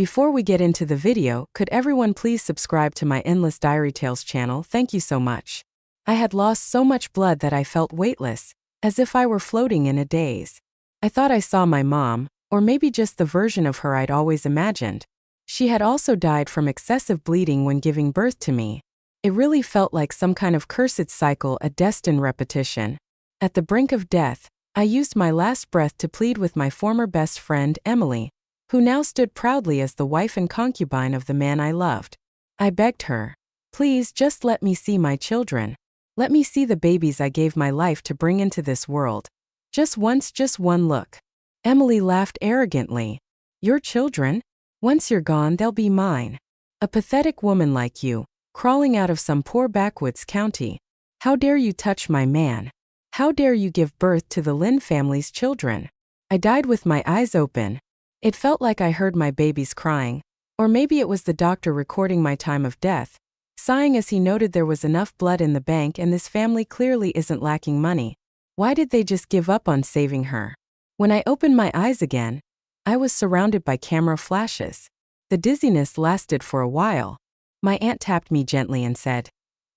Before we get into the video, could everyone please subscribe to my Endless Diary Tales channel? Thank you so much. I had lost so much blood that I felt weightless, as if I were floating in a daze. I thought I saw my mom, or maybe just the version of her I'd always imagined. She had also died from excessive bleeding when giving birth to me. It really felt like some kind of cursed cycle, a destined repetition. At the brink of death, I used my last breath to plead with my former best friend, Emily, who now stood proudly as the wife and concubine of the man I loved. I begged her, "Please just let me see my children. Let me see the babies I gave my life to bring into this world. Just once, just one look." Emily laughed arrogantly. "Your children? Once you're gone, they'll be mine. A pathetic woman like you, crawling out of some poor backwoods county. How dare you touch my man? How dare you give birth to the Lynn family's children?" I died with my eyes open. It felt like I heard my babies crying, or maybe it was the doctor recording my time of death, sighing as he noted there was enough blood in the bank and this family clearly isn't lacking money. Why did they just give up on saving her? When I opened my eyes again, I was surrounded by camera flashes. The dizziness lasted for a while. My aunt tapped me gently and said,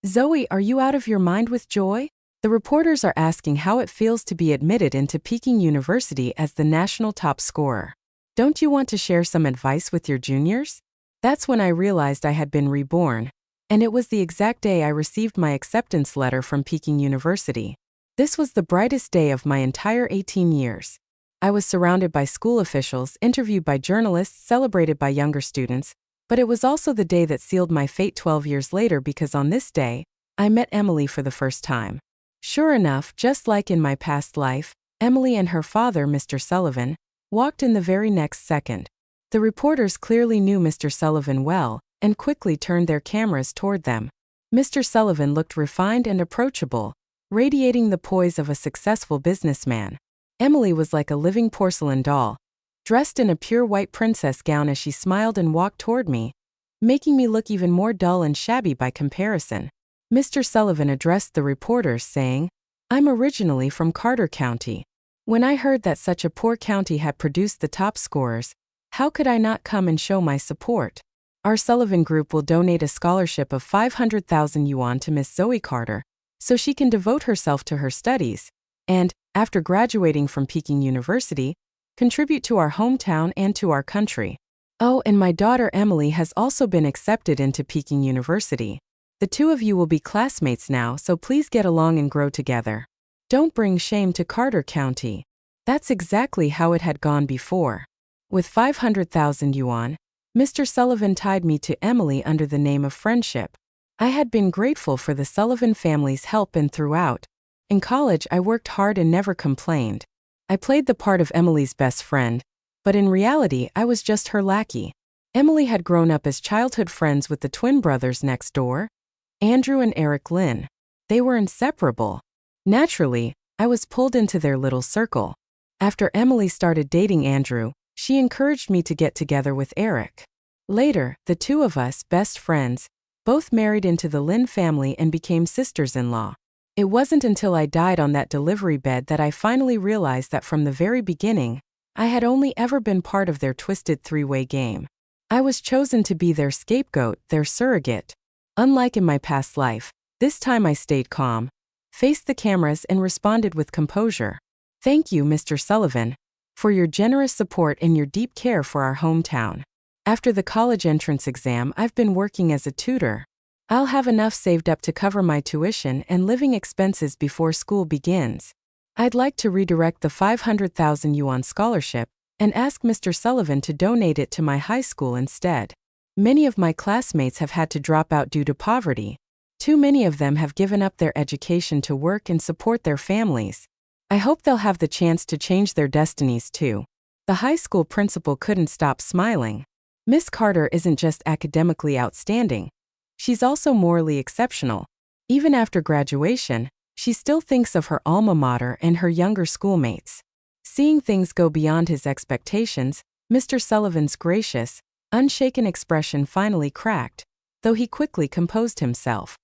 "Zoe, are you out of your mind with joy? The reporters are asking how it feels to be admitted into Peking University as the national top scorer. Don't you want to share some advice with your juniors?" That's when I realized I had been reborn, and it was the exact day I received my acceptance letter from Peking University. This was the brightest day of my entire 18 years. I was surrounded by school officials, interviewed by journalists, celebrated by younger students, but it was also the day that sealed my fate 12 years later, because on this day, I met Emily for the first time. Sure enough, just like in my past life, Emily and her father, Mr. Sullivan, walked in the very next second. The reporters clearly knew Mr. Sullivan well, and quickly turned their cameras toward them. Mr. Sullivan looked refined and approachable, radiating the poise of a successful businessman. Emily was like a living porcelain doll, dressed in a pure white princess gown as she smiled and walked toward me, making me look even more dull and shabby by comparison. Mr. Sullivan addressed the reporters, saying, "I'm originally from Carter County. When I heard that such a poor county had produced the top scorers, how could I not come and show my support? Our Sullivan Group will donate a scholarship of 500,000 yuan to Miss Zoe Carter, so she can devote herself to her studies, and, after graduating from Peking University, contribute to our hometown and to our country. Oh, and my daughter Emily has also been accepted into Peking University. The two of you will be classmates now, so please get along and grow together. Don't bring shame to Carter County." That's exactly how it had gone before. With 500,000 yuan, Mr. Sullivan tied me to Emily under the name of friendship. I had been grateful for the Sullivan family's help, and throughout. In college, I worked hard and never complained. I played the part of Emily's best friend, but in reality, I was just her lackey. Emily had grown up as childhood friends with the twin brothers next door, Andrew and Eric Lynn. They were inseparable. Naturally, I was pulled into their little circle. After Emily started dating Andrew, she encouraged me to get together with Eric. Later, the two of us, best friends, both married into the Lynn family and became sisters-in-law. It wasn't until I died on that delivery bed that I finally realized that from the very beginning, I had only ever been part of their twisted three-way game. I was chosen to be their scapegoat, their surrogate. Unlike in my past life, this time I stayed calm, faced the cameras, and responded with composure. "Thank you, Mr. Sullivan, for your generous support and your deep care for our hometown. After the college entrance exam, I've been working as a tutor. I'll have enough saved up to cover my tuition and living expenses before school begins. I'd like to redirect the 500,000 yuan scholarship and ask Mr. Sullivan to donate it to my high school instead. Many of my classmates have had to drop out due to poverty. Too many of them have given up their education to work and support their families. I hope they'll have the chance to change their destinies too." The high school principal couldn't stop smiling. Miss Carter isn't just academically outstanding. She's also morally exceptional. Even after graduation, she still thinks of her alma mater and her younger schoolmates. Seeing things go beyond his expectations, Mr. Sullivan's gracious, unshaken expression finally cracked, though he quickly composed himself.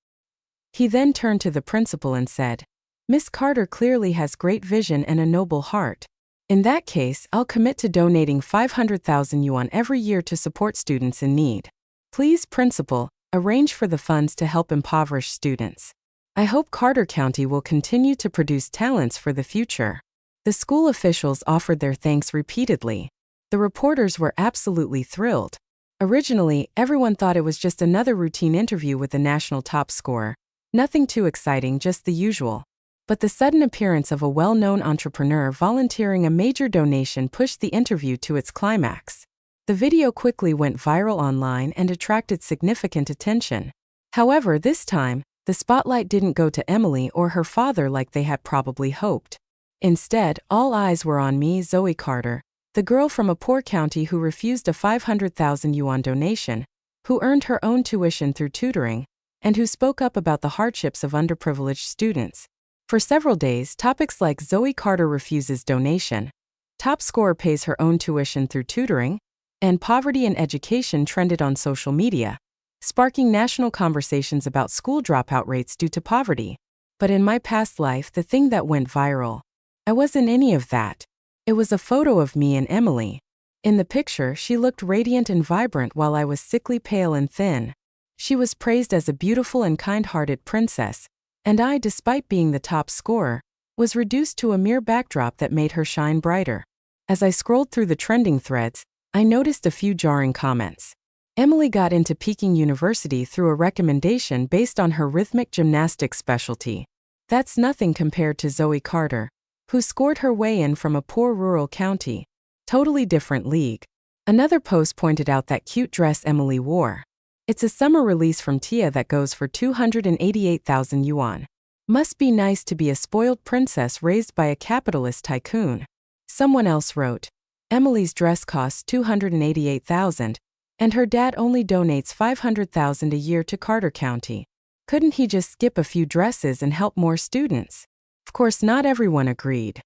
He then turned to the principal and said, "Miss Carter clearly has great vision and a noble heart. In that case, I'll commit to donating 500,000 yuan every year to support students in need. Please, principal, arrange for the funds to help impoverished students. I hope Carter County will continue to produce talents for the future. The school officials offered their thanks repeatedly. The reporters were absolutely thrilled. Originally, everyone thought it was just another routine interview with the national top scorer. Nothing too exciting, just the usual. But the sudden appearance of a well-known entrepreneur volunteering a major donation pushed the interview to its climax. The video quickly went viral online and attracted significant attention. However, this time, the spotlight didn't go to Emily or her father like they had probably hoped. Instead, all eyes were on me, Zoe Carter, the girl from a poor county who refused a 500,000 yuan donation, who earned her own tuition through tutoring, and who spoke up about the hardships of underprivileged students. For several days, topics like Zoe Carter refuses donation, top scorer pays her own tuition through tutoring, and poverty in education trended on social media, sparking national conversations about school dropout rates due to poverty. But in my past life, the thing that went viral, I wasn't any of that. It was a photo of me and Emily. In the picture, she looked radiant and vibrant while I was sickly pale and thin. She was praised as a beautiful and kind-hearted princess, and I, despite being the top scorer, was reduced to a mere backdrop that made her shine brighter. As I scrolled through the trending threads, I noticed a few jarring comments. Emily got into Peking University through a recommendation based on her rhythmic gymnastics specialty. That's nothing compared to Zoe Carter, who scored her way in from a poor rural county. Totally different league. Another post pointed out that cute dress Emily wore. It's a summer release from Tia that goes for 288,000 yuan. Must be nice to be a spoiled princess raised by a capitalist tycoon. Someone else wrote, Emily's dress costs 288,000, and her dad only donates 500,000 a year to Carter County. Couldn't he just skip a few dresses and help more students? Of course, not everyone agreed.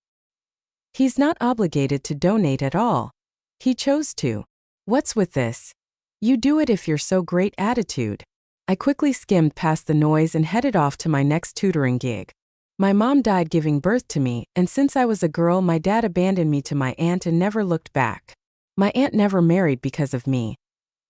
He's not obligated to donate at all. He chose to. What's with this? You do it if you're so great attitude. I quickly skimmed past the noise and headed off to my next tutoring gig. My mom died giving birth to me, and since I was a girl, my dad abandoned me to my aunt and never looked back. My aunt never married because of me,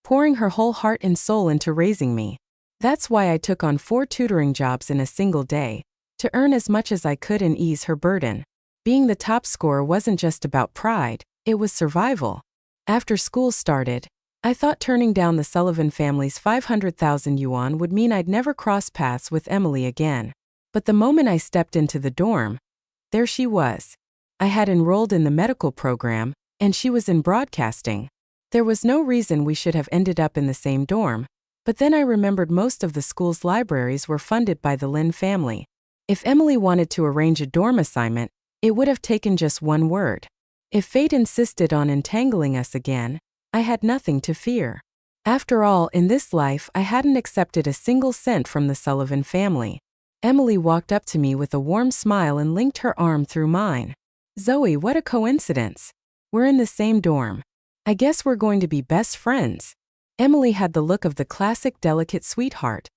pouring her whole heart and soul into raising me. That's why I took on 4 tutoring jobs in a single day, to earn as much as I could and ease her burden. Being the top scorer wasn't just about pride, it was survival. After school started, I thought turning down the Sullivan family's 500,000 yuan would mean I'd never cross paths with Emily again. But the moment I stepped into the dorm, there she was. I had enrolled in the medical program, and she was in broadcasting. There was no reason we should have ended up in the same dorm, but then I remembered most of the school's libraries were funded by the Lin family. If Emily wanted to arrange a dorm assignment, it would have taken just one word. If fate insisted on entangling us again, I had nothing to fear. After all, in this life, I hadn't accepted a single cent from the Sullivan family. Emily walked up to me with a warm smile and linked her arm through mine. Zoe, what a coincidence. We're in the same dorm. I guess we're going to be best friends. Emily had the look of the classic delicate sweetheart,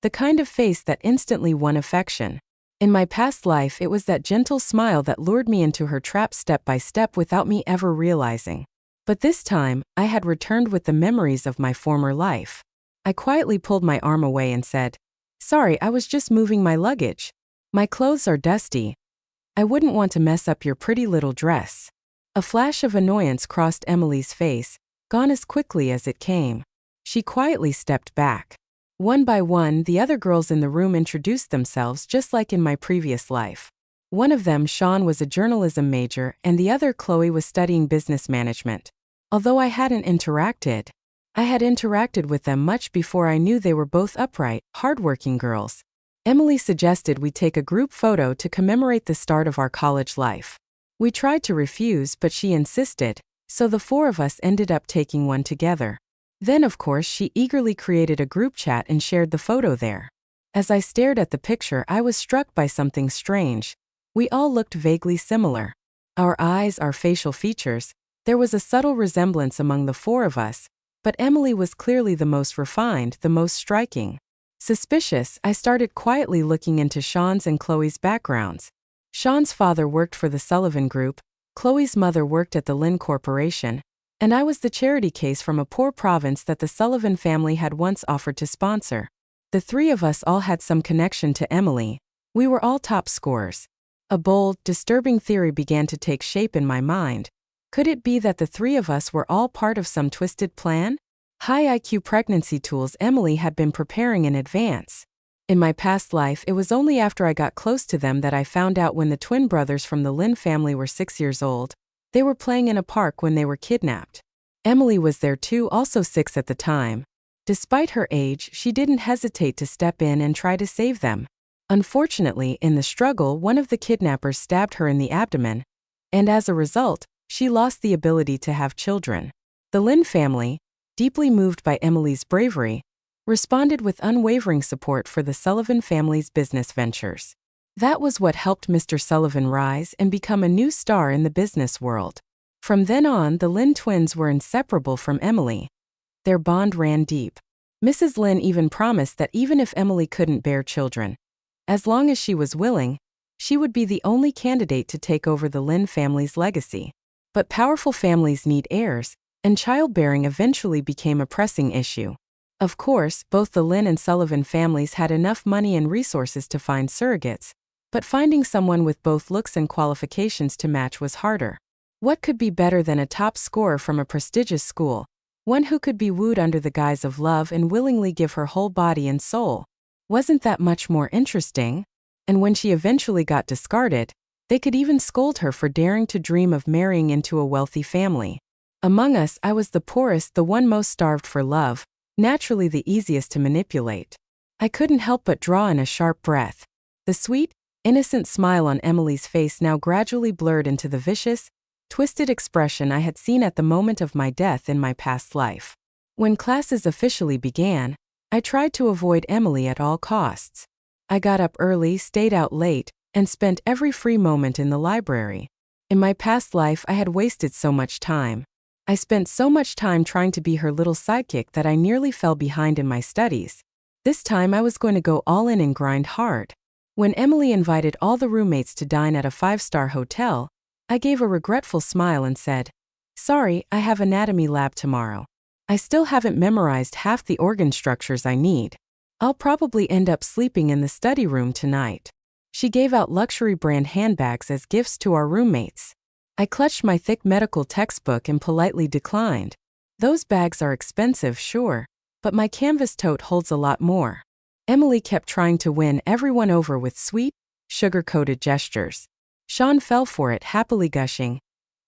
the kind of face that instantly won affection. In my past life, it was that gentle smile that lured me into her trap step by step without me ever realizing. But this time, I had returned with the memories of my former life. I quietly pulled my arm away and said, Sorry, I was just moving my luggage. My clothes are dusty. I wouldn't want to mess up your pretty little dress. A flash of annoyance crossed Emily's face, gone as quickly as it came. She quietly stepped back. One by one, the other girls in the room introduced themselves just like in my previous life. One of them, Sean, was a journalism major, and the other, Chloe, was studying business management. Although I hadn't interacted, I had interacted with them much before I knew they were both upright, hardworking girls. Emily suggested we take a group photo to commemorate the start of our college life. We tried to refuse, but she insisted, so the 4 of us ended up taking one together. Then, of course, she eagerly created a group chat and shared the photo there. As I stared at the picture, I was struck by something strange. We all looked vaguely similar. Our eyes, our facial features, there was a subtle resemblance among the 4 of us, but Emily was clearly the most refined, the most striking. Suspicious, I started quietly looking into Sean's and Chloe's backgrounds. Sean's father worked for the Sullivan Group, Chloe's mother worked at the Lynn Corporation, and I was the charity case from a poor province that the Sullivan family had once offered to sponsor. The three of us all had some connection to Emily. We were all top scorers. A bold, disturbing theory began to take shape in my mind. Could it be that the three of us were all part of some twisted plan? High IQ pregnancy tools Emily had been preparing in advance. In my past life, it was only after I got close to them that I found out when the twin brothers from the Lynn family were 6 years old. They were playing in a park when they were kidnapped. Emily was there too, also 6 at the time. Despite her age, she didn't hesitate to step in and try to save them. Unfortunately, in the struggle, one of the kidnappers stabbed her in the abdomen, and as a result, she lost the ability to have children. The Lynn family, deeply moved by Emily's bravery, responded with unwavering support for the Sullivan family's business ventures. That was what helped Mr. Sullivan rise and become a new star in the business world. From then on, the Lynn twins were inseparable from Emily. Their bond ran deep. Mrs. Lynn even promised that even if Emily couldn't bear children, as long as she was willing, she would be the only candidate to take over the Lynn family's legacy. But powerful families need heirs, and childbearing eventually became a pressing issue. Of course, both the Lynn and Sullivan families had enough money and resources to find surrogates, but finding someone with both looks and qualifications to match was harder. What could be better than a top scorer from a prestigious school, one who could be wooed under the guise of love and willingly give her whole body and soul? Wasn't that much more interesting? And when she eventually got discarded, they could even scold her for daring to dream of marrying into a wealthy family. Among us, I was the poorest, the one most starved for love, naturally the easiest to manipulate. I couldn't help but draw in a sharp breath. The sweet, innocent smile on Emily's face now gradually blurred into the vicious, twisted expression I had seen at the moment of my death in my past life. When classes officially began, I tried to avoid Emily at all costs. I got up early, stayed out late, and spent every free moment in the library. In my past life, I had wasted so much time. I spent so much time trying to be her little sidekick that I nearly fell behind in my studies. This time I was going to go all in and grind hard. When Emily invited all the roommates to dine at a 5-star hotel, I gave a regretful smile and said, "Sorry, I have anatomy lab tomorrow. I still haven't memorized half the organ structures I need. I'll probably end up sleeping in the study room tonight." She gave out luxury brand handbags as gifts to our roommates. I clutched my thick medical textbook and politely declined. Those bags are expensive, sure, but my canvas tote holds a lot more. Emily kept trying to win everyone over with sweet, sugar-coated gestures. Sean fell for it, happily gushing,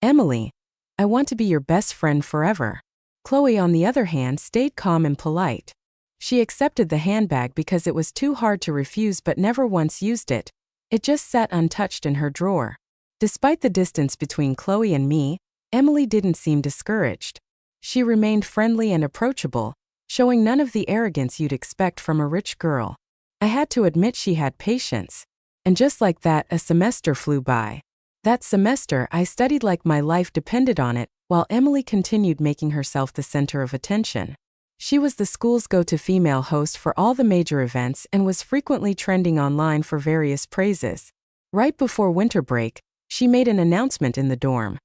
"Emily, I want to be your best friend forever." Chloe, on the other hand, stayed calm and polite. She accepted the handbag because it was too hard to refuse but never once used it. It just sat untouched in her drawer. Despite the distance between Chloe and me, Emily didn't seem discouraged. She remained friendly and approachable, showing none of the arrogance you'd expect from a rich girl. I had to admit she had patience. And just like that, a semester flew by. That semester, I studied like my life depended on it, while Emily continued making herself the center of attention. She was the school's go-to female host for all the major events and was frequently trending online for various praises. Right before winter break, she made an announcement in the dorm.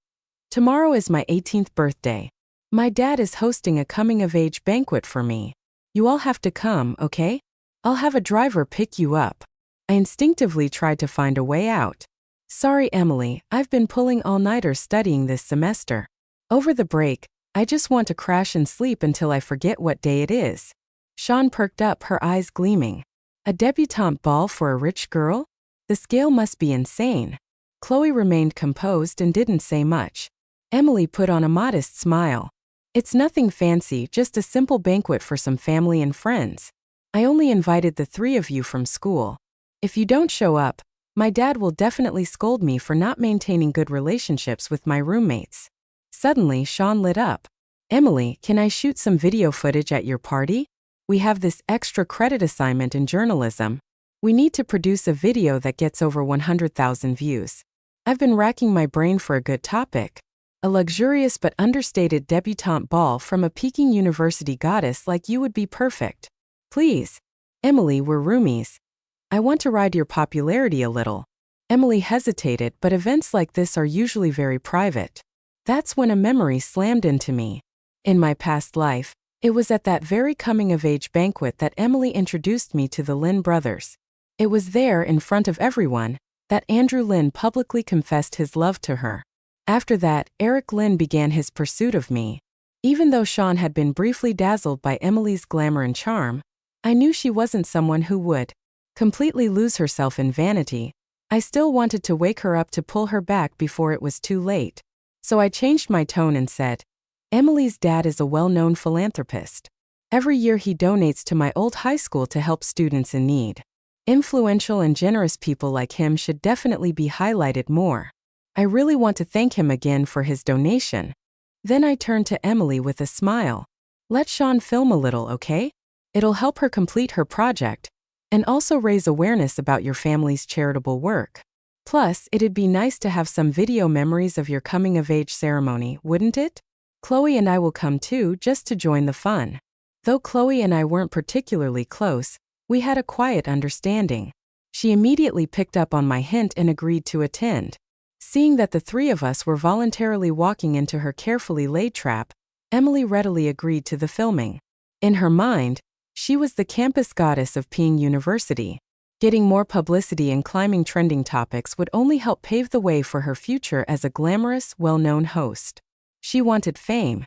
"Tomorrow is my 18th birthday. My dad is hosting a coming-of-age banquet for me. You all have to come, okay? I'll have a driver pick you up." I instinctively tried to find a way out. "Sorry, Emily, I've been pulling all-nighters studying this semester. Over the break, I just want to crash and sleep until I forget what day it is." Sean perked up, her eyes gleaming. A debutante ball for a rich girl? The scale must be insane. Chloe remained composed and didn't say much. Emily put on a modest smile. "It's nothing fancy, just a simple banquet for some family and friends. I only invited the 3 of you from school. If you don't show up, my dad will definitely scold me for not maintaining good relationships with my roommates." Suddenly, Sean lit up. "Emily, can I shoot some video footage at your party? We have this extra credit assignment in journalism. We need to produce a video that gets over 100,000 views. I've been racking my brain for a good topic. A luxurious but understated debutante ball from a Peking University goddess like you would be perfect. Please. Emily, we're roomies. I want to ride your popularity a little." Emily hesitated, but events like this are usually very private. That's when a memory slammed into me. In my past life, it was at that very coming-of-age banquet that Emily introduced me to the Lynn brothers. It was there, in front of everyone, that Andrew Lynn publicly confessed his love to her. After that, Eric Lynn began his pursuit of me. Even though Sean had been briefly dazzled by Emily's glamour and charm, I knew she wasn't someone who would completely lose herself in vanity. I still wanted to wake her up to pull her back before it was too late. So I changed my tone and said, Emily's dad is a well-known philanthropist. Every year he donates to my old high school to help students in need. Influential and generous people like him should definitely be highlighted more. I really want to thank him again for his donation. Then I turned to Emily with a smile. Let Sean film a little, okay? It'll help her complete her project, and also raise awareness about your family's charitable work. Plus, it'd be nice to have some video memories of your coming-of-age ceremony, wouldn't it? Chloe and I will come too, just to join the fun. Though Chloe and I weren't particularly close, we had a quiet understanding. She immediately picked up on my hint and agreed to attend. Seeing that the three of us were voluntarily walking into her carefully laid trap, Emily readily agreed to the filming. In her mind, she was the campus goddess of Peking University. Getting more publicity and climbing trending topics would only help pave the way for her future as a glamorous, well-known host. She wanted fame.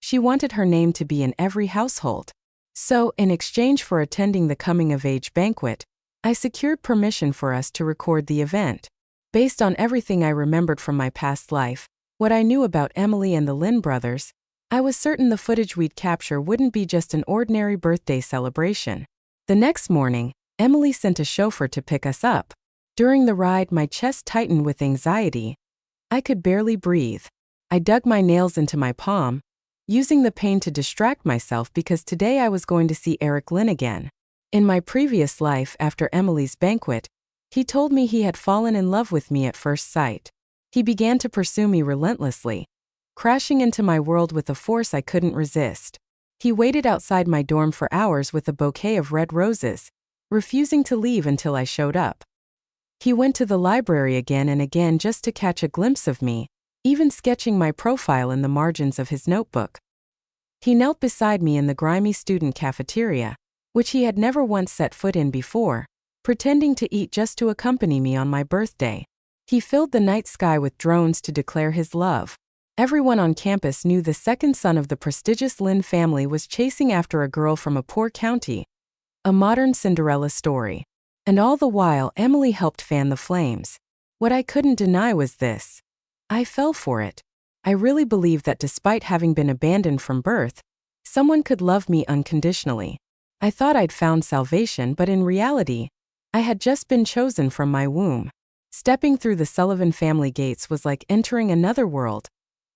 She wanted her name to be in every household. So, in exchange for attending the coming-of-age banquet, I secured permission for us to record the event. Based on everything I remembered from my past life, what I knew about Emily and the Lynn brothers, I was certain the footage we'd capture wouldn't be just an ordinary birthday celebration. The next morning, Emily sent a chauffeur to pick us up. During the ride, my chest tightened with anxiety. I could barely breathe. I dug my nails into my palm, using the pain to distract myself because today I was going to see Eric Lynn again. In my previous life, after Emily's banquet, he told me he had fallen in love with me at first sight. He began to pursue me relentlessly, crashing into my world with a force I couldn't resist. He waited outside my dorm for hours with a bouquet of red roses, refusing to leave until I showed up. He went to the library again and again just to catch a glimpse of me, even sketching my profile in the margins of his notebook. He knelt beside me in the grimy student cafeteria, which he had never once set foot in before, pretending to eat just to accompany me on my birthday. He filled the night sky with drones to declare his love. Everyone on campus knew the second son of the prestigious Lynn family was chasing after a girl from a poor county. A modern Cinderella story. And all the while, Emily helped fan the flames. What I couldn't deny was this. I fell for it. I really believed that despite having been abandoned from birth, someone could love me unconditionally. I thought I'd found salvation, but in reality, I had just been chosen from my womb. Stepping through the Sullivan family gates was like entering another world.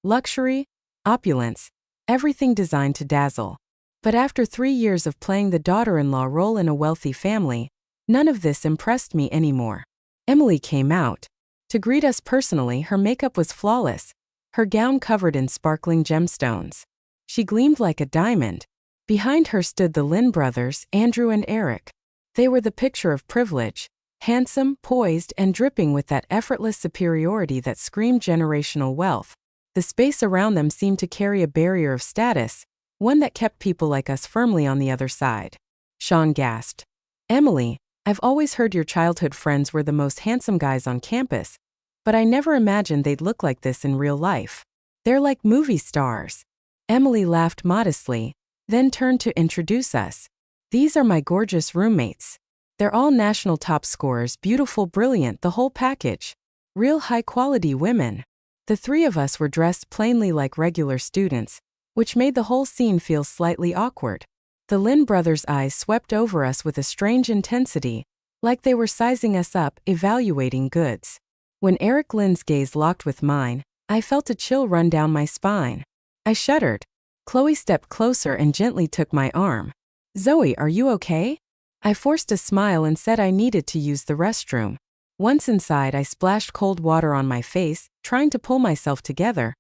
Luxury, opulence, everything designed to dazzle. But after 3 years of playing the daughter-in-law role in a wealthy family, none of this impressed me anymore. Emily came out. To greet us personally, her makeup was flawless, her gown covered in sparkling gemstones. She gleamed like a diamond. Behind her stood the Lynn brothers, Andrew and Eric. They were the picture of privilege, handsome, poised, and dripping with that effortless superiority that screamed generational wealth. The space around them seemed to carry a barrier of status, one that kept people like us firmly on the other side. Sean gasped. Emily, I've always heard your childhood friends were the most handsome guys on campus, but I never imagined they'd look like this in real life. They're like movie stars. Emily laughed modestly, then turned to introduce us. These are my gorgeous roommates. They're all national top scorers, beautiful, brilliant, the whole package. Real high-quality women. The three of us were dressed plainly like regular students, which made the whole scene feel slightly awkward. The Lynn brothers' eyes swept over us with a strange intensity, like they were sizing us up, evaluating goods. When Eric Lynn's gaze locked with mine, I felt a chill run down my spine. I shuddered. Chloe stepped closer and gently took my arm. Zoe, are you okay? I forced a smile and said I needed to use the restroom. Once inside, I splashed cold water on my face, trying to pull myself together,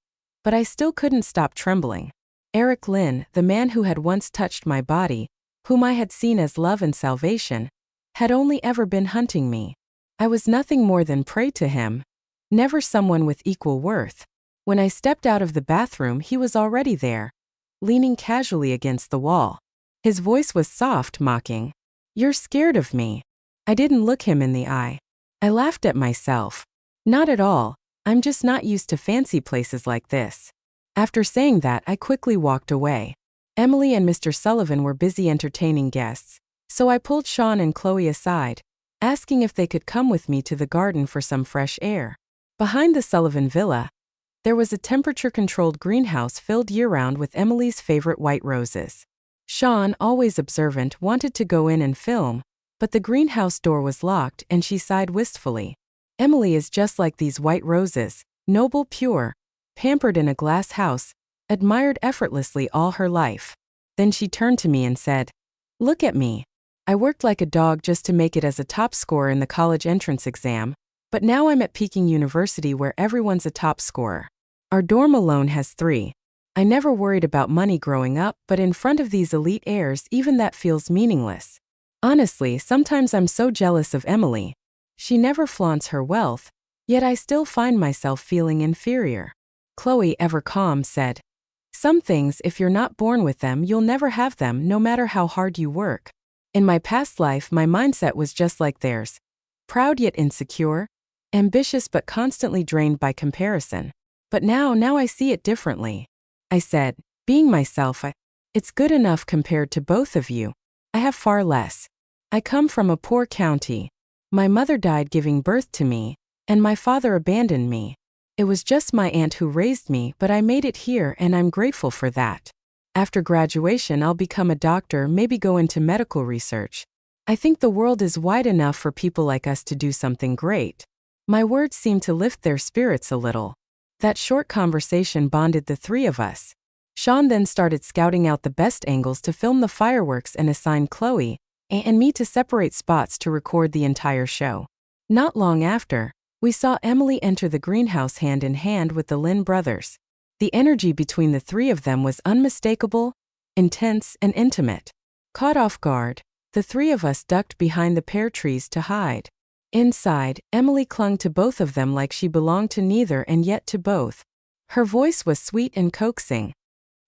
but I still couldn't stop trembling. Eric Lynn, the man who had once touched my body, whom I had seen as love and salvation, had only ever been hunting me. I was nothing more than prey to him, never someone with equal worth. When I stepped out of the bathroom, he was already there, leaning casually against the wall. His voice was soft, mocking. "You're scared of me." I didn't look him in the eye. I laughed at myself. Not at all. I'm just not used to fancy places like this. After saying that, I quickly walked away. Emily and Mr. Sullivan were busy entertaining guests, so I pulled Sean and Chloe aside, asking if they could come with me to the garden for some fresh air. Behind the Sullivan villa, there was a temperature-controlled greenhouse filled year-round with Emily's favorite white roses. Sean, always observant, wanted to go in and film, but the greenhouse door was locked and she sighed wistfully. Emily is just like these white roses, noble, pure, pampered in a glass house, admired effortlessly all her life. Then she turned to me and said, "Look at me. I worked like a dog just to make it as a top scorer in the college entrance exam, but now I'm at Peking University where everyone's a top scorer. Our dorm alone has 3. I never worried about money growing up, but in front of these elite heirs, even that feels meaningless. Honestly, sometimes I'm so jealous of Emily. She never flaunts her wealth, yet I still find myself feeling inferior." Chloe, ever calm, said, "Some things, if you're not born with them, you'll never have them, no matter how hard you work. In my past life, my mindset was just like theirs. Proud yet insecure, ambitious but constantly drained by comparison. But now I see it differently." I said, "Being myself, it's good enough compared to both of you. I have far less. I come from a poor county. My mother died giving birth to me, and my father abandoned me. It was just my aunt who raised me, but I made it here and I'm grateful for that. After graduation, I'll become a doctor, maybe go into medical research. I think the world is wide enough for people like us to do something great." My words seemed to lift their spirits a little. That short conversation bonded the 3 of us. Sean then started scouting out the best angles to film the fireworks and assigned Chloe and me to separate spots to record the entire show. Not long after, we saw Emily enter the greenhouse hand in hand with the Lin brothers. The energy between the 3 of them was unmistakable, intense, and intimate. Caught off guard, the 3 of us ducked behind the pear trees to hide. Inside, Emily clung to both of them like she belonged to neither and yet to both. Her voice was sweet and coaxing.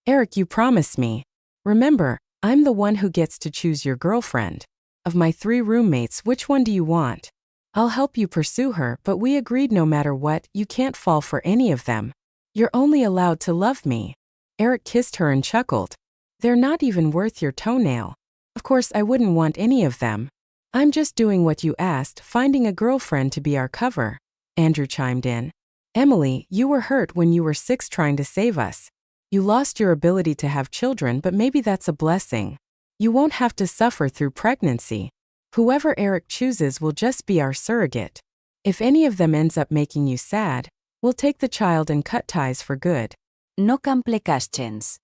"Eric, you promised me. Remember, I'm the one who gets to choose your girlfriend. Of my 3 roommates, which one do you want? I'll help you pursue her, but we agreed no matter what, you can't fall for any of them. You're only allowed to love me." Eric kissed her and chuckled. "They're not even worth your toenail. Of course, I wouldn't want any of them. I'm just doing what you asked, finding a girlfriend to be our cover." Andrew chimed in. "Emily, you were hurt when you were 6 trying to save us. You lost your ability to have children, but maybe that's a blessing. You won't have to suffer through pregnancy. Whoever Eric chooses will just be our surrogate. If any of them ends up making you sad, we'll take the child and cut ties for good." No complications.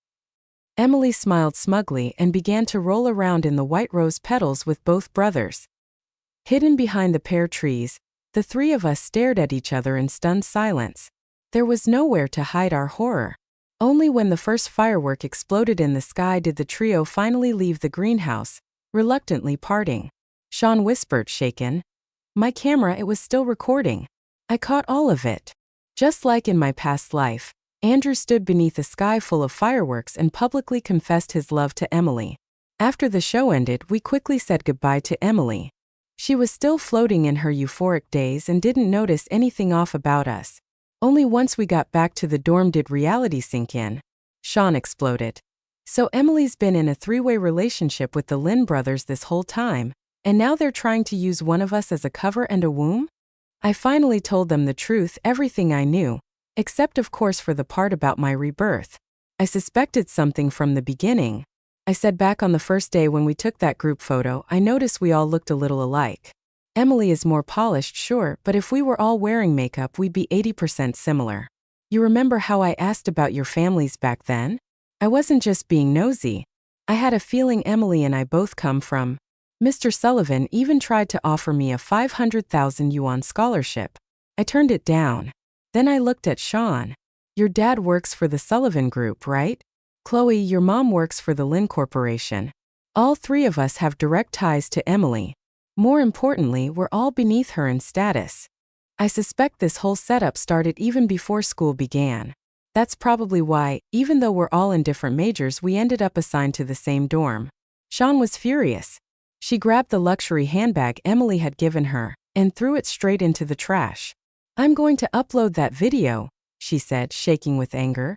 Emily smiled smugly and began to roll around in the white rose petals with both brothers. Hidden behind the pear trees, the 3 of us stared at each other in stunned silence. There was nowhere to hide our horror. Only when the first firework exploded in the sky did the trio finally leave the greenhouse, reluctantly parting. Sean whispered, shaken, "My camera, it was still recording. I caught all of it." Just like in my past life, Andrew stood beneath a sky full of fireworks and publicly confessed his love to Emily. After the show ended, we quickly said goodbye to Emily. She was still floating in her euphoric daze and didn't notice anything off about us. Only once we got back to the dorm did reality sink in. Sean exploded. "So Emily's been in a 3-way relationship with the Lin brothers this whole time, and now they're trying to use one of us as a cover and a womb?" I finally told them the truth, everything I knew, except of course for the part about my rebirth. I suspected something from the beginning. I said back on the first day when we took that group photo, I noticed we all looked a little alike. Emily is more polished, sure, but if we were all wearing makeup, we'd be 80% similar. You remember how I asked about your families back then? I wasn't just being nosy. I had a feeling Emily and I both come from. Mr. Sullivan even tried to offer me a 500,000 yuan scholarship. I turned it down. Then I looked at Sean. "Your dad works for the Sullivan Group, right? Chloe, your mom works for the Lin Corporation. All 3 of us have direct ties to Emily. More importantly, we're all beneath her in status. I suspect this whole setup started even before school began. That's probably why, even though we're all in different majors, we ended up assigned to the same dorm. Sean was furious. She grabbed the luxury handbag Emily had given her and threw it straight into the trash. "I'm going to upload that video," she said, shaking with anger.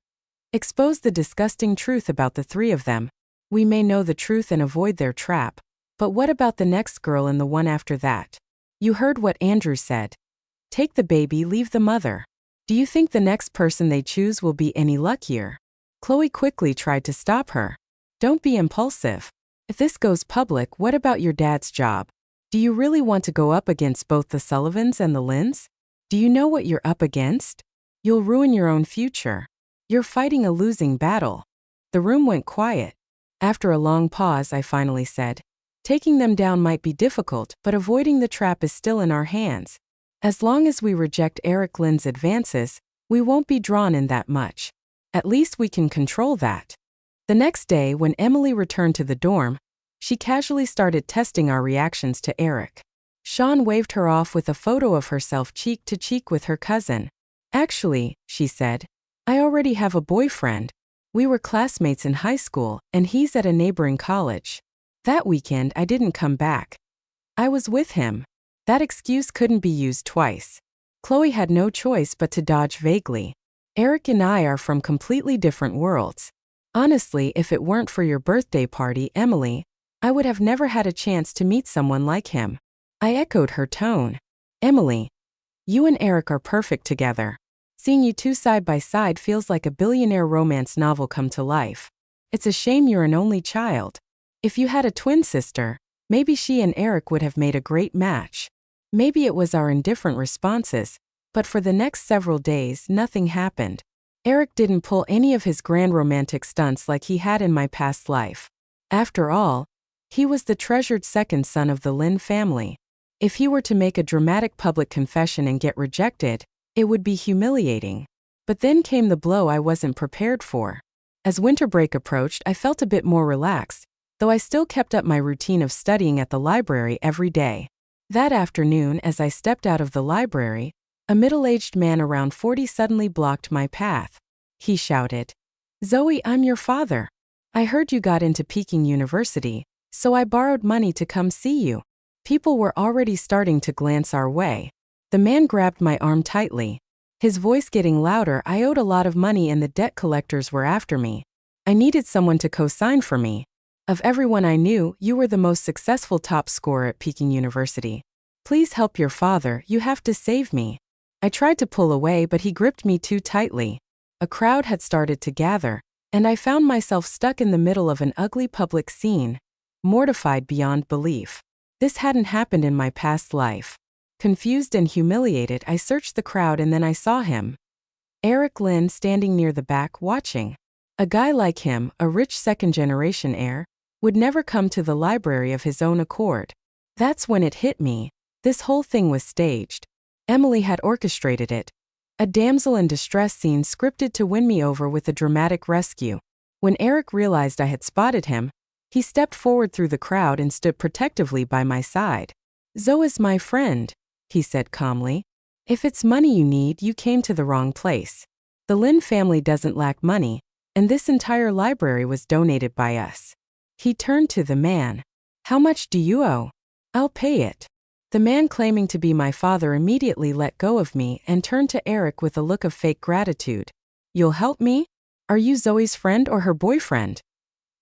"Expose the disgusting truth about the three of them. We may know the truth and avoid their trap. But what about the next girl and the one after that? You heard what Andrew said. Take the baby, leave the mother. Do you think the next person they choose will be any luckier?" Chloe quickly tried to stop her. "Don't be impulsive. If this goes public, what about your dad's job? Do you really want to go up against both the Sullivans and the Lynns? Do you know what you're up against? You'll ruin your own future. You're fighting a losing battle." The room went quiet. After a long pause, I finally said, "Taking them down might be difficult, but avoiding the trap is still in our hands. As long as we reject Eric Lynn's advances, we won't be drawn in that much. At least we can control that." The next day, when Emily returned to the dorm, she casually started testing our reactions to Eric. Sean waved her off with a photo of herself cheek to cheek with her cousin. "Actually," she said, "I already have a boyfriend. We were classmates in high school, and he's at a neighboring college. That weekend I didn't come back. I was with him." That excuse couldn't be used twice. Chloe had no choice but to dodge vaguely. "Eric and I are from completely different worlds. Honestly, if it weren't for your birthday party, Emily, I would have never had a chance to meet someone like him." I echoed her tone. "Emily, you and Eric are perfect together. Seeing you two side by side feels like a billionaire romance novel come to life. It's a shame you're an only child. If you had a twin sister, maybe she and Eric would have made a great match." Maybe it was our indifferent responses, but for the next several days, nothing happened. Eric didn't pull any of his grand romantic stunts like he had in my past life. After all, he was the treasured second son of the Lynn family. If he were to make a dramatic public confession and get rejected, it would be humiliating. But then came the blow I wasn't prepared for. As winter break approached, I felt a bit more relaxed, though I still kept up my routine of studying at the library every day. That afternoon, as I stepped out of the library, a middle-aged man around 40 suddenly blocked my path. He shouted, "Zoe, I'm your father. I heard you got into Peking University, so I borrowed money to come see you." People were already starting to glance our way. The man grabbed my arm tightly. His voice getting louder. "I owed a lot of money and the debt collectors were after me. I needed someone to co-sign for me. Of everyone I knew, you were the most successful top scorer at Peking University. Please help your father, you have to save me." I tried to pull away, but he gripped me too tightly. A crowd had started to gather, and I found myself stuck in the middle of an ugly public scene, mortified beyond belief. This hadn't happened in my past life. Confused and humiliated, I searched the crowd and then I saw him. Eric Lynn standing near the back, watching. A guy like him, a rich second-generation heir, would never come to the library of his own accord. That's when it hit me. This whole thing was staged. Emily had orchestrated it. A damsel in distress scene scripted to win me over with a dramatic rescue. When Eric realized I had spotted him, he stepped forward through the crowd and stood protectively by my side. "Zoe's my friend," he said calmly. "If it's money you need, you came to the wrong place. The Lynn family doesn't lack money, and this entire library was donated by us." He turned to the man. "How much do you owe? I'll pay it." The man claiming to be my father immediately let go of me and turned to Eric with a look of fake gratitude. "You'll help me? Are you Zoe's friend or her boyfriend?"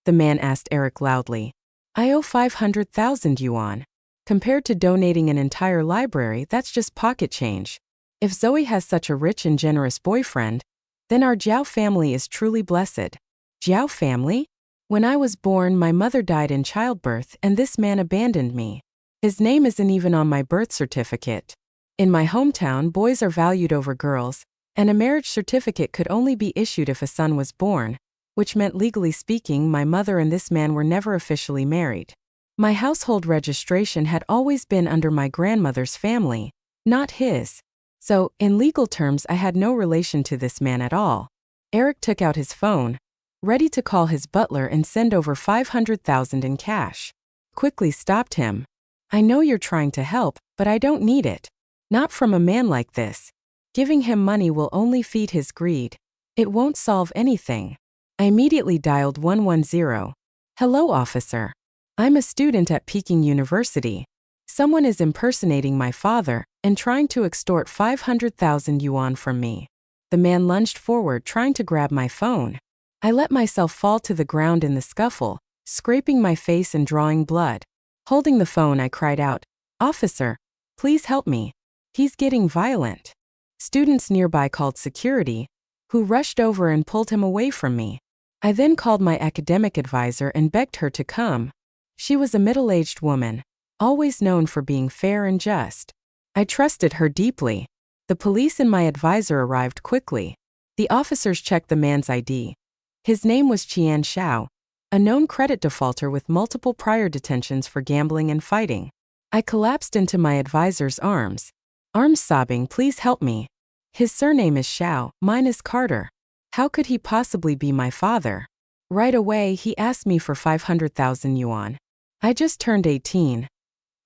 The man asked Eric loudly. "I owe 500,000 yuan. Compared to donating an entire library, that's just pocket change. If Zoe has such a rich and generous boyfriend, then our Jiao family is truly blessed." "Jiao family? When I was born, my mother died in childbirth and this man abandoned me. His name isn't even on my birth certificate. In my hometown, boys are valued over girls, and a marriage certificate could only be issued if a son was born, which meant legally speaking, my mother and this man were never officially married. My household registration had always been under my grandmother's family, not his. So, in legal terms, I had no relation to this man at all." Eric took out his phone, ready to call his butler and send over 500,000 in cash. Quickly stopped him. I know you're trying to help, but I don't need it. Not from a man like this. Giving him money will only feed his greed. It won't solve anything. I immediately dialed 110. Hello, officer. I'm a student at Peking University. Someone is impersonating my father and trying to extort 500,000 yuan from me. The man lunged forward, trying to grab my phone. I let myself fall to the ground in the scuffle, scraping my face and drawing blood. Holding the phone, I cried out, "Officer, please help me. He's getting violent." Students nearby called security, who rushed over and pulled him away from me. I then called my academic advisor and begged her to come. She was a middle-aged woman, always known for being fair and just. I trusted her deeply. The police and my advisor arrived quickly. The officers checked the man's ID. His name was Qian Xiao, a known credit defaulter with multiple prior detentions for gambling and fighting. I collapsed into my advisor's arms, sobbing, "Please help me. His surname is Xiao, mine is Carter. How could he possibly be my father?" Right away, he asked me for 500,000 yuan. I just turned 18.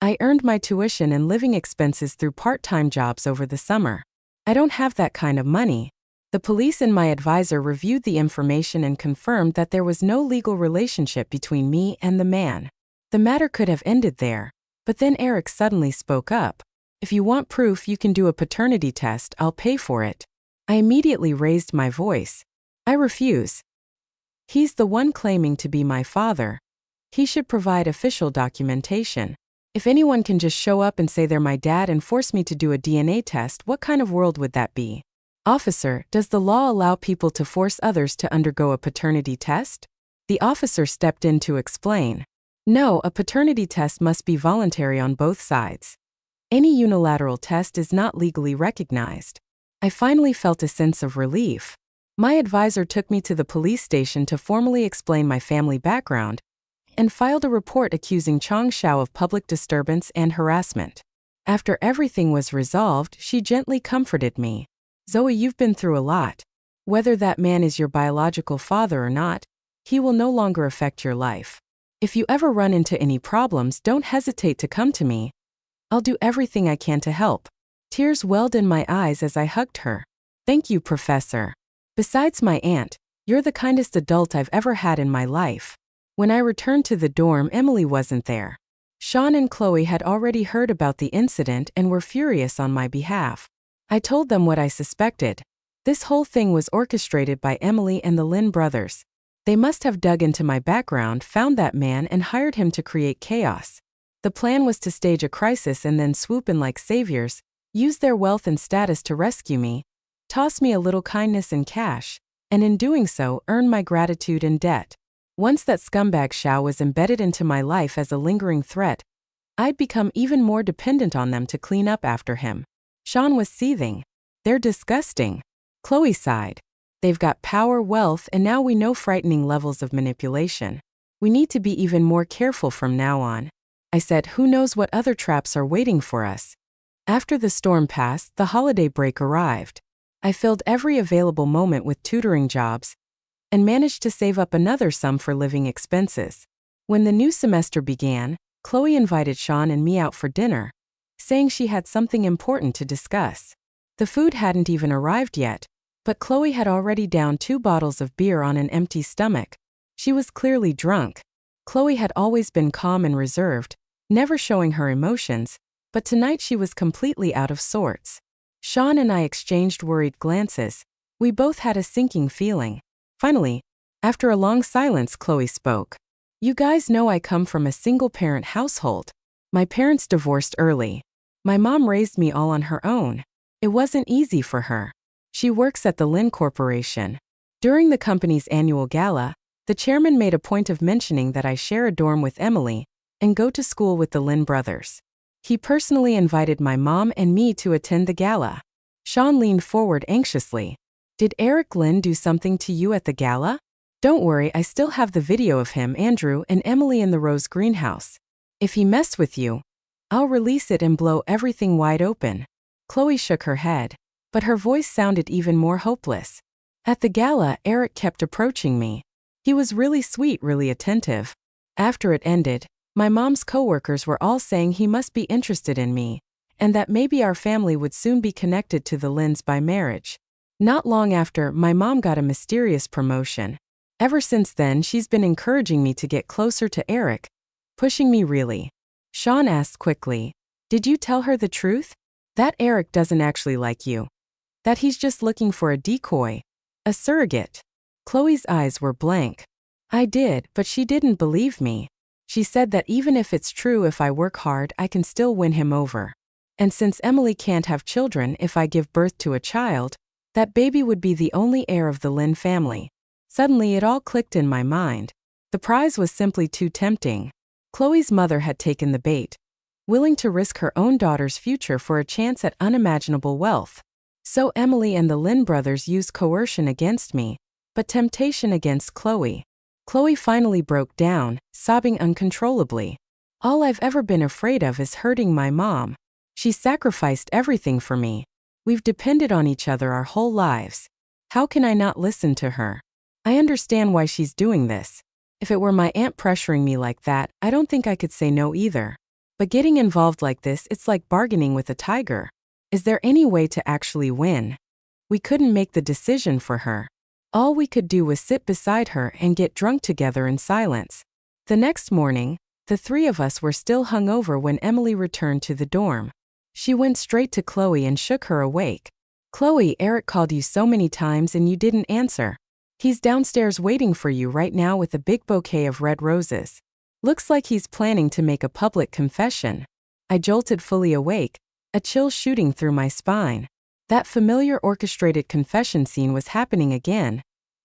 I earned my tuition and living expenses through part-time jobs over the summer. I don't have that kind of money. The police and my advisor reviewed the information and confirmed that there was no legal relationship between me and the man. The matter could have ended there, but then Eric suddenly spoke up. "If you want proof, you can do a paternity test, I'll pay for it." I immediately raised my voice. "I refuse. He's the one claiming to be my father. He should provide official documentation. If anyone can just show up and say they're my dad and force me to do a DNA test, what kind of world would that be? Officer, does the law allow people to force others to undergo a paternity test?" The officer stepped in to explain. "No, a paternity test must be voluntary on both sides. Any unilateral test is not legally recognized." I finally felt a sense of relief. My advisor took me to the police station to formally explain my family background and filed a report accusing Chang Xiao of public disturbance and harassment. After everything was resolved, she gently comforted me. "Zoe, you've been through a lot. Whether that man is your biological father or not, he will no longer affect your life. If you ever run into any problems, don't hesitate to come to me. I'll do everything I can to help." Tears welled in my eyes as I hugged her. "Thank you, Professor. Besides my aunt, you're the kindest adult I've ever had in my life." When I returned to the dorm, Emily wasn't there. Sean and Chloe had already heard about the incident and were furious on my behalf. I told them what I suspected. This whole thing was orchestrated by Emily and the Lin brothers. They must have dug into my background, found that man, and hired him to create chaos. The plan was to stage a crisis and then swoop in like saviors, use their wealth and status to rescue me, toss me a little kindness and cash, and in doing so, earn my gratitude and debt. Once that scumbag Xiao was embedded into my life as a lingering threat, I'd become even more dependent on them to clean up after him. Sean was seething. "They're disgusting." Chloe sighed. "They've got power, wealth, and now we know frightening levels of manipulation. We need to be even more careful from now on." I said, "Who knows what other traps are waiting for us?" After the storm passed, the holiday break arrived. I filled every available moment with tutoring jobs and managed to save up another sum for living expenses. When the new semester began, Chloe invited Sean and me out for dinner, saying she had something important to discuss. The food hadn't even arrived yet, but Chloe had already downed 2 bottles of beer on an empty stomach. She was clearly drunk. Chloe had always been calm and reserved, never showing her emotions, but tonight she was completely out of sorts. Sean and I exchanged worried glances. We both had a sinking feeling. Finally, after a long silence, Chloe spoke. "You guys know I come from a single-parent household. My parents divorced early. My mom raised me all on her own. It wasn't easy for her. She works at the Lin Corporation. During the company's annual gala, the chairman made a point of mentioning that I share a dorm with Emily and go to school with the Lin brothers. He personally invited my mom and me to attend the gala." Sean leaned forward anxiously. "Did Eric Lin do something to you at the gala?" "Don't worry, I still have the video of him, Andrew, and Emily in the rose greenhouse. If he messed with you, I'll release it and blow everything wide open." Chloe shook her head, but her voice sounded even more hopeless. "At the gala, Eric kept approaching me. He was really sweet, really attentive. After it ended, My mom's coworkers were all saying he must be interested in me, and that maybe our family would soon be connected to the Lins by marriage. Not long after, my mom got a mysterious promotion. Ever since then, she's been encouraging me to get closer to Eric. Pushing me really? Sean asked quickly. Did you tell her the truth? That Eric doesn't actually like you. That he's just looking for a decoy. A surrogate. Chloe's eyes were blank. I did, but she didn't believe me. She said that even if it's true, if I work hard, I can still win him over. And since Emily can't have children, if I give birth to a child, that baby would be the only heir of the Lin family. Suddenly it all clicked in my mind. The prize was simply too tempting. Chloe's mother had taken the bait, willing to risk her own daughter's future for a chance at unimaginable wealth. So Emily and the Lin brothers used coercion against me, but temptation against Chloe. Chloe finally broke down, sobbing uncontrollably. All I've ever been afraid of is hurting my mom. She sacrificed everything for me. We've depended on each other our whole lives. How can I not listen to her? I understand why she's doing this. If it were my aunt pressuring me like that, I don't think I could say no either. But getting involved like this, it's like bargaining with a tiger. Is there any way to actually win? We couldn't make the decision for her. All we could do was sit beside her and get drunk together in silence. The next morning, the three of us were still hungover when Emily returned to the dorm. She went straight to Chloe and shook her awake. Chloe, Eric called you so many times and you didn't answer. He's downstairs waiting for you right now with a big bouquet of red roses. Looks like he's planning to make a public confession. I jolted fully awake, a chill shooting through my spine. That familiar orchestrated confession scene was happening again.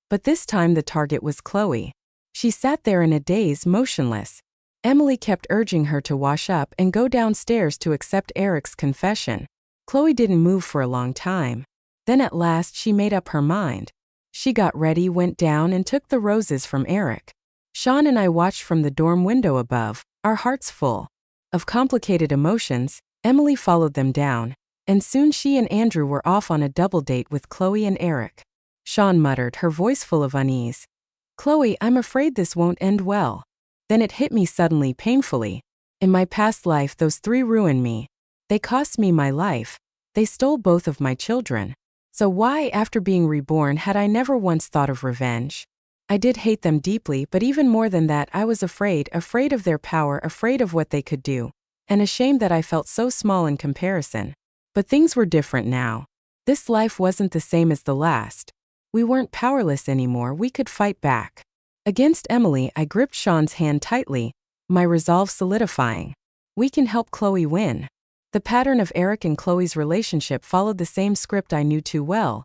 But this time the target was Chloe. She sat there in a daze, motionless. Emily kept urging her to wash up and go downstairs to accept Eric's confession. Chloe didn't move for a long time. Then at last she made up her mind. She got ready, went down and took the roses from Eric. Sean and I watched from the dorm window above, our hearts full of complicated emotions. Emily followed them down, and soon she and Andrew were off on a double date with Chloe and Eric. Sean muttered, her voice full of unease. Chloe, I'm afraid this won't end well. Then it hit me suddenly, painfully. In my past life, those three ruined me. They cost me my life. They stole both of my children. So why, after being reborn, had I never once thought of revenge? I did hate them deeply, but even more than that, I was afraid of their power, afraid of what they could do, and ashamed that I felt so small in comparison. But things were different now. This life wasn't the same as the last. We weren't powerless anymore, we could fight back. Against Emily, I gripped Sean's hand tightly, my resolve solidifying. We can help Chloe win. The pattern of Eric and Chloe's relationship followed the same script I knew too well.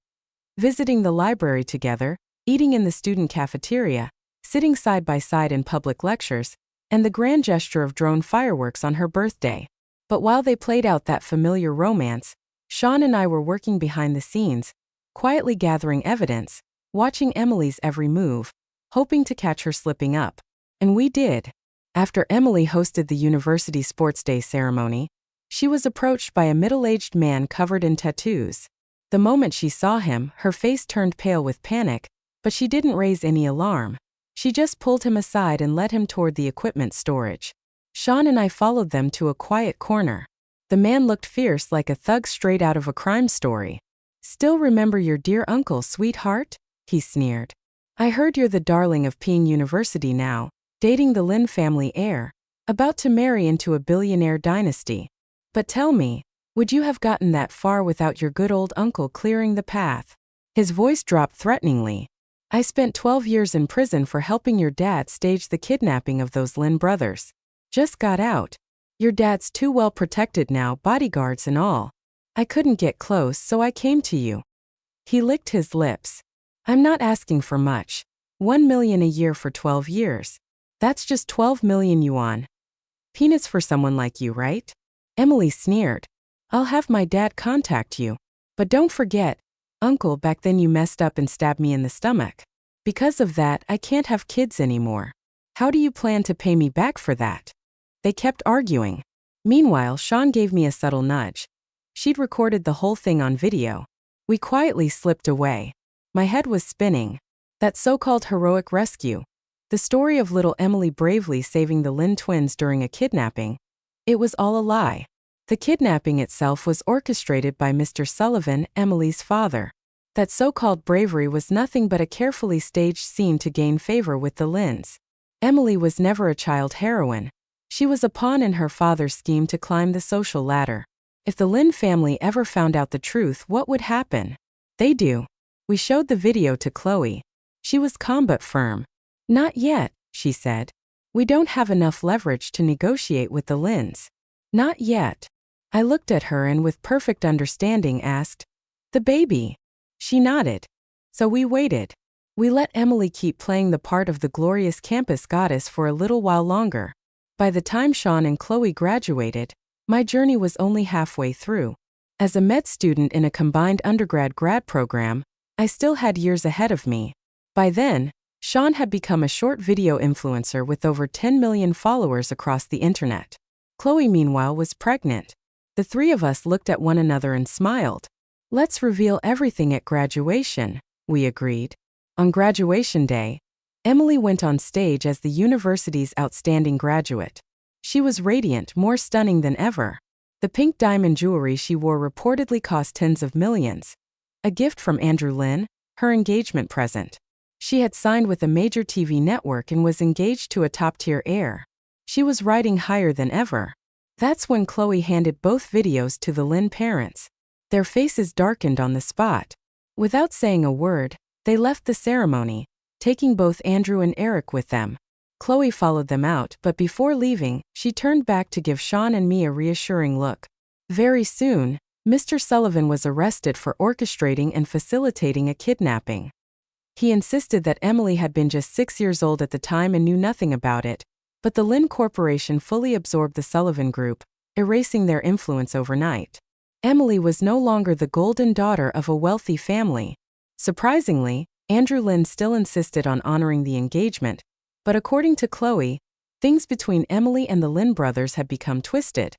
Visiting the library together, eating in the student cafeteria, sitting side by side in public lectures, and the grand gesture of drone fireworks on her birthday. But while they played out that familiar romance, Sean and I were working behind the scenes, quietly gathering evidence, watching Emily's every move, hoping to catch her slipping up. And we did. After Emily hosted the university sports day ceremony, she was approached by a middle-aged man covered in tattoos. The moment she saw him, her face turned pale with panic, but she didn't raise any alarm. She just pulled him aside and led him toward the equipment storage. Sean and I followed them to a quiet corner. The man looked fierce, like a thug straight out of a crime story. Still remember your dear uncle, sweetheart? He sneered. I heard you're the darling of Peking University now, dating the Lin family heir, about to marry into a billionaire dynasty. But tell me, would you have gotten that far without your good old uncle clearing the path? His voice dropped threateningly. I spent 12 years in prison for helping your dad stage the kidnapping of those Lin brothers. Just got out. Your dad's too well protected now, bodyguards and all. I couldn't get close, so I came to you. He licked his lips. I'm not asking for much. 1 million a year for 12 years. That's just 12 million yuan. Peanuts for someone like you, right? Emily sneered. I'll have my dad contact you. But don't forget, Uncle, back then you messed up and stabbed me in the stomach. Because of that, I can't have kids anymore. How do you plan to pay me back for that? They kept arguing. Meanwhile, Sean gave me a subtle nudge. She'd recorded the whole thing on video. We quietly slipped away. My head was spinning. That so-called heroic rescue. The story of little Emily bravely saving the Lynn twins during a kidnapping. It was all a lie. The kidnapping itself was orchestrated by Mr. Sullivan, Emily's father. That so-called bravery was nothing but a carefully staged scene to gain favor with the Lynns. Emily was never a child heroine. She was a pawn in her father's scheme to climb the social ladder. If the Lynn family ever found out the truth, what would happen? They do. We showed the video to Chloe. She was calm but firm. "Not yet," she said. "We don't have enough leverage to negotiate with the Lynns." "Not yet." I looked at her and with perfect understanding asked, "The baby?" She nodded. So we waited. We let Emily keep playing the part of the glorious campus goddess for a little while longer. By the time Sean and Chloe graduated, my journey was only halfway through. As a med student in a combined undergrad-grad program, I still had years ahead of me. By then, Sean had become a short video influencer with over 10 million followers across the internet. Chloe, meanwhile, was pregnant. The three of us looked at one another and smiled. "Let's reveal everything at graduation," we agreed. On graduation day, Emily went on stage as the university's outstanding graduate. She was radiant, more stunning than ever. The pink diamond jewelry she wore reportedly cost tens of millions. A gift from Andrew Lynn, her engagement present. She had signed with a major TV network and was engaged to a top-tier heir. She was riding higher than ever. That's when Chloe handed both videos to the Lynn parents. Their faces darkened on the spot. Without saying a word, they left the ceremony, taking both Andrew and Eric with them. Chloe followed them out, but before leaving, she turned back to give Sean and me a reassuring look. Very soon, Mr. Sullivan was arrested for orchestrating and facilitating a kidnapping. He insisted that Emily had been just 6 years old at the time and knew nothing about it, but the Lynn Corporation fully absorbed the Sullivan Group, erasing their influence overnight. Emily was no longer the golden daughter of a wealthy family. Surprisingly, Andrew Lynn still insisted on honoring the engagement, but according to Chloe, things between Emily and the Lynn brothers had become twisted.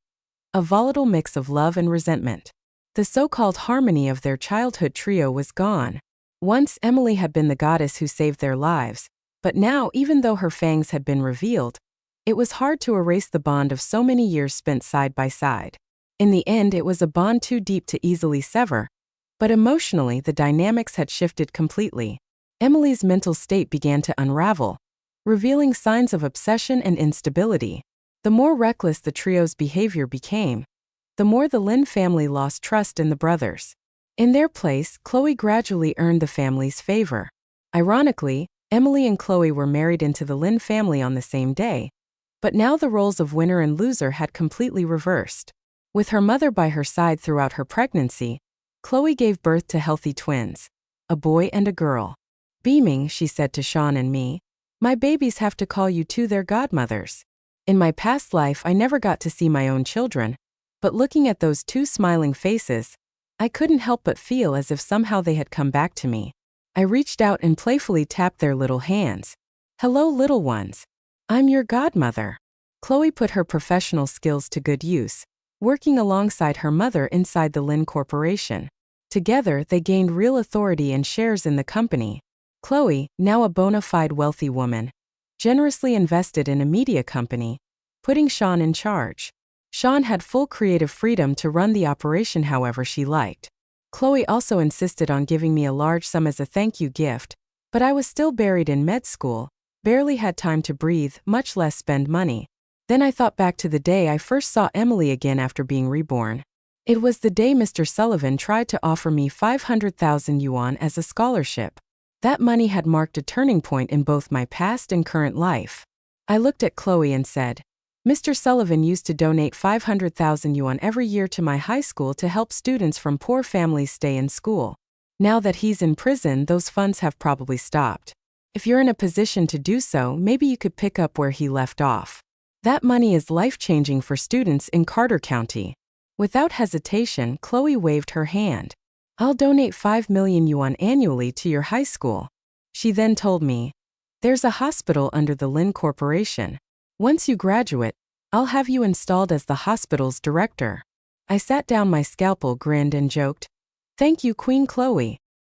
A volatile mix of love and resentment. The so-called harmony of their childhood trio was gone. Once Emily had been the goddess who saved their lives, but now, even though her fangs had been revealed, it was hard to erase the bond of so many years spent side by side. In the end, it was a bond too deep to easily sever, but emotionally the dynamics had shifted completely. Emily's mental state began to unravel, revealing signs of obsession and instability. The more reckless the trio's behavior became, the more the Lynn family lost trust in the brothers. In their place, Chloe gradually earned the family's favor. Ironically, Emily and Chloe were married into the Lynn family on the same day, but now the roles of winner and loser had completely reversed. With her mother by her side throughout her pregnancy, Chloe gave birth to healthy twins, a boy and a girl. Beaming, she said to Sean and me, "My babies have to call you two their godmothers." In my past life, I never got to see my own children, but looking at those two smiling faces, I couldn't help but feel as if somehow they had come back to me. I reached out and playfully tapped their little hands. "Hello, little ones. I'm your godmother." Chloe put her professional skills to good use, working alongside her mother inside the Lynn Corporation. Together, they gained real authority and shares in the company. Chloe, now a bona fide wealthy woman, generously invested in a media company, putting Sean in charge. Sean had full creative freedom to run the operation however she liked. Chloe also insisted on giving me a large sum as a thank you gift, but I was still buried in med school, barely had time to breathe, much less spend money. Then I thought back to the day I first saw Emily again after being reborn. It was the day Mr. Sullivan tried to offer me 500,000 yuan as a scholarship. That money had marked a turning point in both my past and current life. I looked at Chloe and said, "Mr. Sullivan used to donate 500,000 yuan every year to my high school to help students from poor families stay in school. Now that he's in prison, those funds have probably stopped. If you're in a position to do so, maybe you could pick up where he left off. That money is life-changing for students in Carter County." Without hesitation, Chloe waved her hand. "I'll donate 5 million yuan annually to your high school." She then told me, "There's a hospital under the Lynn Corporation. Once you graduate, I'll have you installed as the hospital's director." I sat down, my scalpel grinned and joked, "Thank you, Queen Chloe."